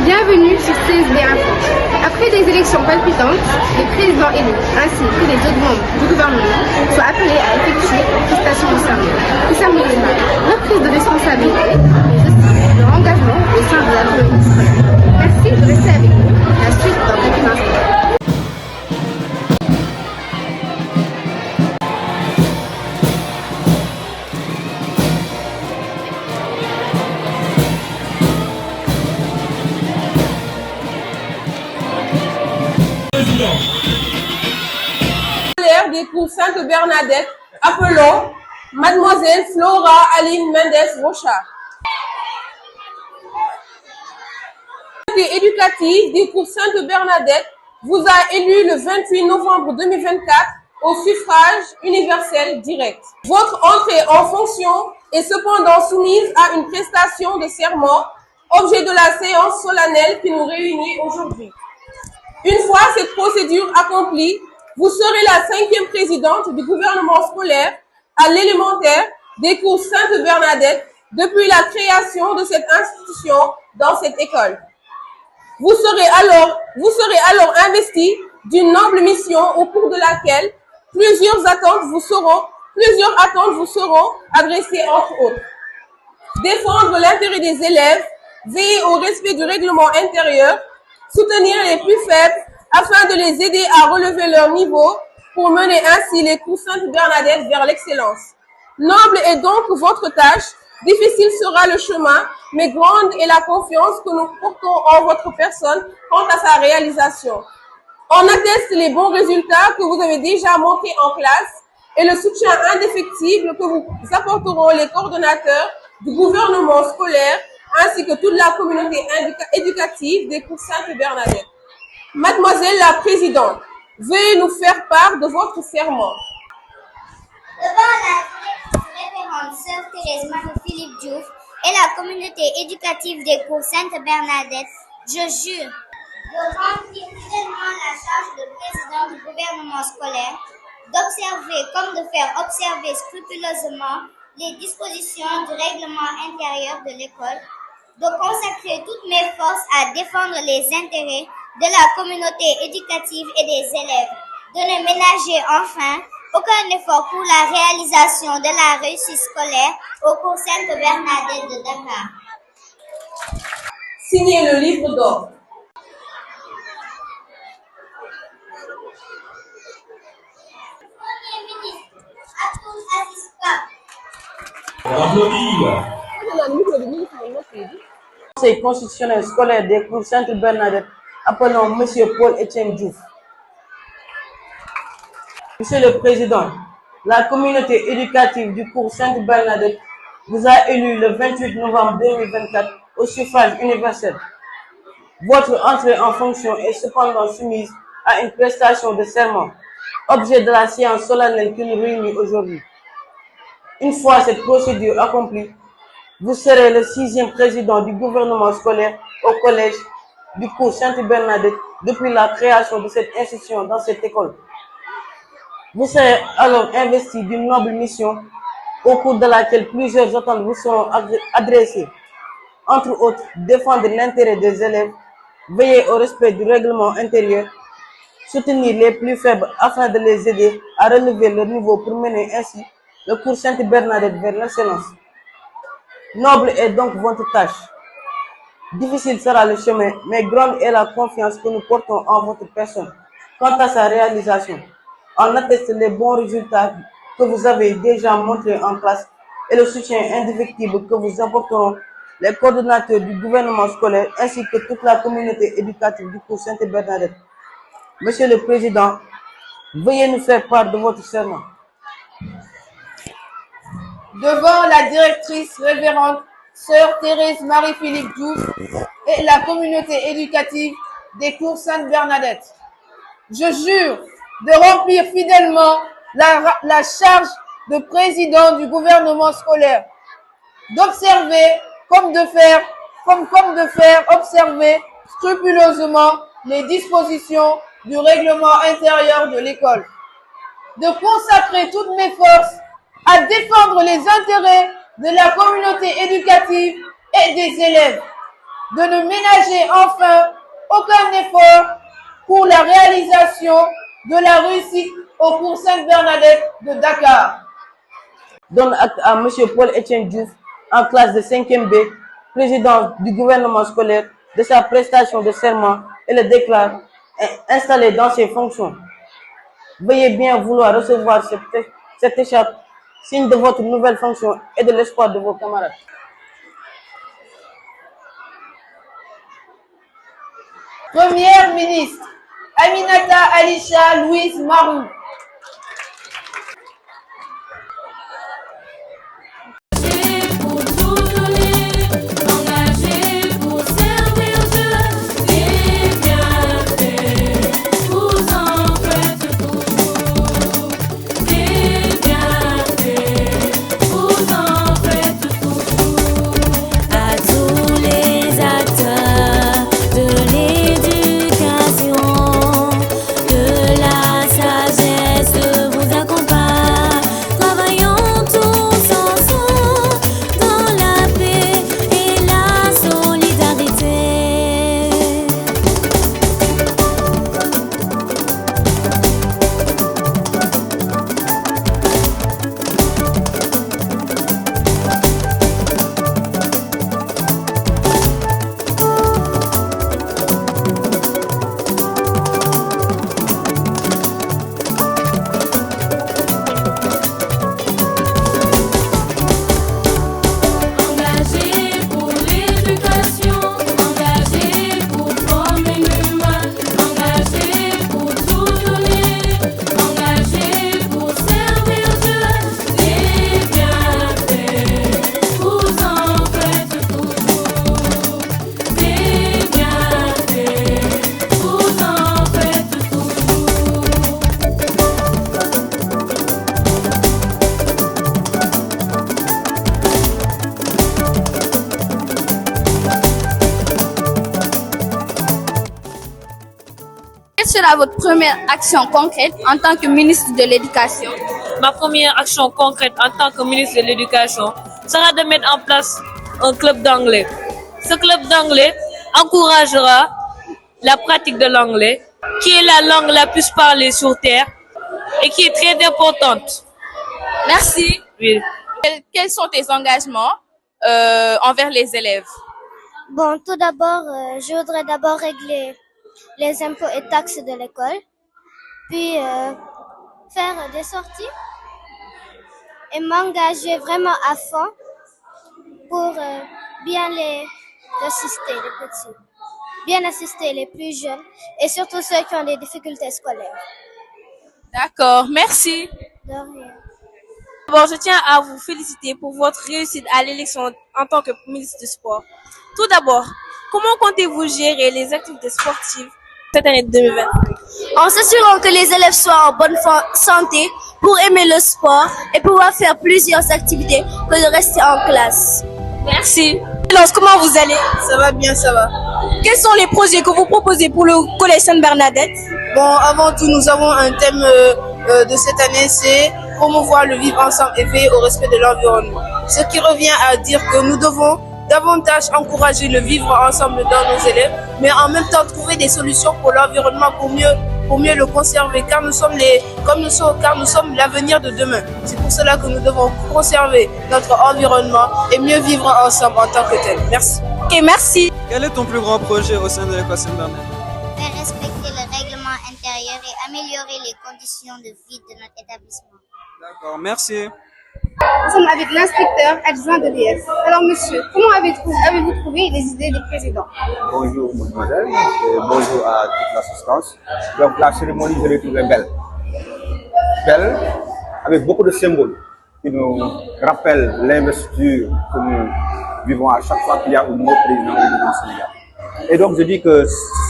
Bienvenue sur CSB Info. Après des élections palpitantes, les présidents élus ainsi que les autres membres du gouvernement sont appelés à effectuer une prestation de serment qui symbolise leur prise de responsabilité, mais aussi leur engagement au sein de la communauté scolaire. Merci de rester avec nous. La suite dans quelques instants. Des cours Sainte-Bernadette, appelons Mademoiselle Flora Aline Mendes Rochard. Communauté éducative des cours Sainte-Bernadette vous a élu le 28 novembre 2024 au suffrage universel direct. Votre entrée en fonction est cependant soumise à une prestation de serment, objet de la séance solennelle qui nous réunit aujourd'hui. Une fois cette procédure accomplie, vous serez la 5e présidente du gouvernement scolaire à l'élémentaire des cours Sainte-Bernadette depuis la création de cette institution dans cette école. Vous serez alors investi d'une noble mission au cours de laquelle plusieurs attentes vous seront adressées entre autres. Défendre l'intérêt des élèves, veiller au respect du règlement intérieur, soutenir les plus faibles afin de les aider à relever leur niveau pour mener ainsi les cours Sainte-Bernadette vers l'excellence. Noble est donc votre tâche, difficile sera le chemin, mais grande est la confiance que nous portons en votre personne quant à sa réalisation. On atteste les bons résultats que vous avez déjà montrés en classe et le soutien indéfectible que vous apporteront les coordonnateurs du gouvernement scolaire ainsi que toute la communauté éducative des cours Sainte-Bernadette. Mademoiselle la Présidente, veuillez nous faire part de votre serment. Devant la révérende sœur Thérèse Marie-Philippe Diouf et la communauté éducative des cours Sainte-Bernadette, je jure de remplir fidèlement la charge de président du gouvernement scolaire, d'observer comme de faire observer scrupuleusement les dispositions du règlement intérieur de l'école, de consacrer toutes mes forces à défendre les intérêts de la communauté éducative et des élèves, de ne ménager enfin aucun effort pour la réalisation de la réussite scolaire au cours Sainte-Bernadette de Dakar. Signez le livre d'or. Premier ministre, Abdoul Aziz Ba. Conseil constitutionnel scolaire des cours Sainte-Bernadette, appelons M. Paul-Étienne Diouf. Monsieur le Président, la communauté éducative du cours Sainte-Bernadette vous a élu le 28 novembre 2024 au suffrage universel. Votre entrée en fonction est cependant soumise à une prestation de serment, objet de la séance solennelle qui nous réunit aujourd'hui. Une fois cette procédure accomplie, vous serez le 6e président du gouvernement scolaire au collège du cours Sainte-Bernadette depuis la création de cette institution dans cette école. Vous serez alors investi d'une noble mission au cours de laquelle plusieurs attentes vous seront adressées. Entre autres, défendre l'intérêt des élèves, veiller au respect du règlement intérieur, soutenir les plus faibles afin de les aider à relever leur niveau pour mener ainsi le cours Sainte-Bernadette vers l'excellence. Noble est donc votre tâche. Difficile sera le chemin, mais grande est la confiance que nous portons en votre personne. Quant à sa réalisation, on atteste les bons résultats que vous avez déjà montrés en classe et le soutien indéfectible que vous apporteront les coordonnateurs du gouvernement scolaire ainsi que toute la communauté éducative du cours Sainte-Bernadette. Monsieur le Président, veuillez nous faire part de votre serment. Devant la directrice révérende sœur Thérèse Marie-Philippe Diouf et la communauté éducative des cours Sainte-Bernadette, je jure de remplir fidèlement la charge de président du gouvernement scolaire, d'observer comme de faire comme de faire observer scrupuleusement les dispositions du règlement intérieur de l'école, de consacrer toutes mes forces à défendre les intérêts de la communauté éducative et des élèves, de ne ménager enfin aucun effort pour la réalisation de la réussite au cours Sainte-Bernadette de Dakar. Donne acte à M. Paul-Étienne Diouf, en classe de 5e B, président du gouvernement scolaire, de sa prestation de serment et le déclare installé dans ses fonctions. Veuillez bien vouloir recevoir cette écharpe, signe de votre nouvelle fonction et de l'espoir de vos camarades. Première ministre, Aminata Alisha Louise Marou. Quelle sera votre première action concrète en tant que ministre de l'Éducation? Ma première action concrète en tant que ministre de l'Éducation sera de mettre en place un club d'anglais. Ce club d'anglais encouragera la pratique de l'anglais, qui est la langue la plus parlée sur Terre et qui est très importante. Merci. Oui. Quels sont tes engagements envers les élèves? Bon, tout d'abord, je voudrais d'abord régler les impôts et taxes de l'école, puis faire des sorties et m'engager vraiment à fond pour bien les assister, les petits, bien assister les plus jeunes et surtout ceux qui ont des difficultés scolaires. D'accord, merci. De rien. D'abord, je tiens à vous féliciter pour votre réussite à l'élection en tant que ministre du Sport. Tout d'abord, comment comptez-vous gérer les activités sportives cette année 2020? En s'assurant que les élèves soient en bonne santé pour aimer le sport et pouvoir faire plusieurs activités que de rester en classe. Merci. Comment vous allez? Ça va bien, ça va. Quels sont les projets que vous proposez pour le Collège Sainte-Bernadette? Bon, avant tout, nous avons un thème de cette année, c'est promouvoir le vivre ensemble et veiller au respect de l'environnement. Ce qui revient à dire que nous devons davantage encourager le vivre ensemble dans nos élèves, mais en même temps trouver des solutions pour l'environnement pour mieux le conserver, car nous sommes l'avenir de demain. C'est pour cela que nous devons conserver notre environnement et mieux vivre ensemble en tant que tel. Merci. Ok, merci. Quel est ton plus grand projet au sein de l'école Sainte-Bernadette? Faire respecter le règlement intérieur et améliorer les conditions de vie de notre établissement. D'accord, merci. Nous sommes avec l'inspecteur adjoint de l'ES. Alors monsieur, comment avez-vous trouvé les idées du président? Bonjour mademoiselle, et bonjour à toute l'assistance. Donc la cérémonie, je l'ai trouvée belle. Belle, avec beaucoup de symboles qui nous rappellent l'investiture que nous vivons à chaque fois qu'il y a un nouveau président au niveau du Sénégal. Et donc je dis que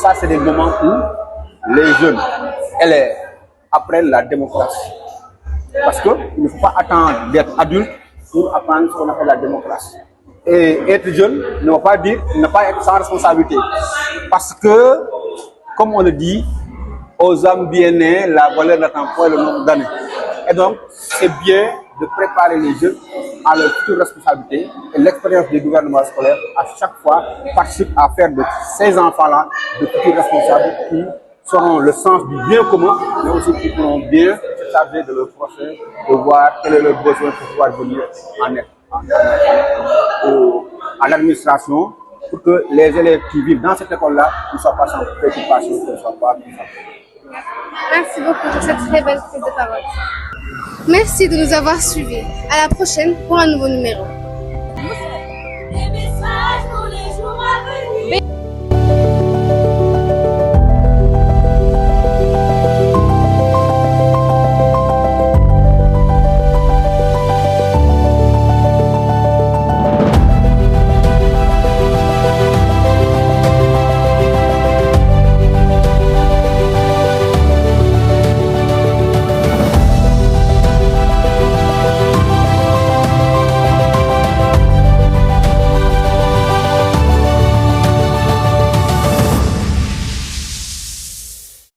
ça, c'est des moments où les jeunes élèves apprennent la démocratie. Parce qu'il ne faut pas attendre d'être adulte pour apprendre ce qu'on appelle la démocratie. Et être jeune ne veut pas dire ne pas être sans responsabilité. Parce que, comme on le dit, aux hommes bien nés, la valeur n'attend pas le nombre d'années. Et donc, c'est bien de préparer les jeunes à leur future responsabilité. Et l'expérience du gouvernement scolaire, à chaque fois, participe à faire de ces enfants-là de futurs responsables qui seront le sens du bien commun, mais aussi qui pourront bien se charger de leur prochain, de voir quel est leur besoin pour pouvoir venir en aide à l'administration pour que les élèves qui vivent dans cette école-là ne soient pas sans préoccupation, ne soient pas tout ça. Merci beaucoup pour cette très belle prise de parole. Merci de nous avoir suivis. À la prochaine pour un nouveau numéro.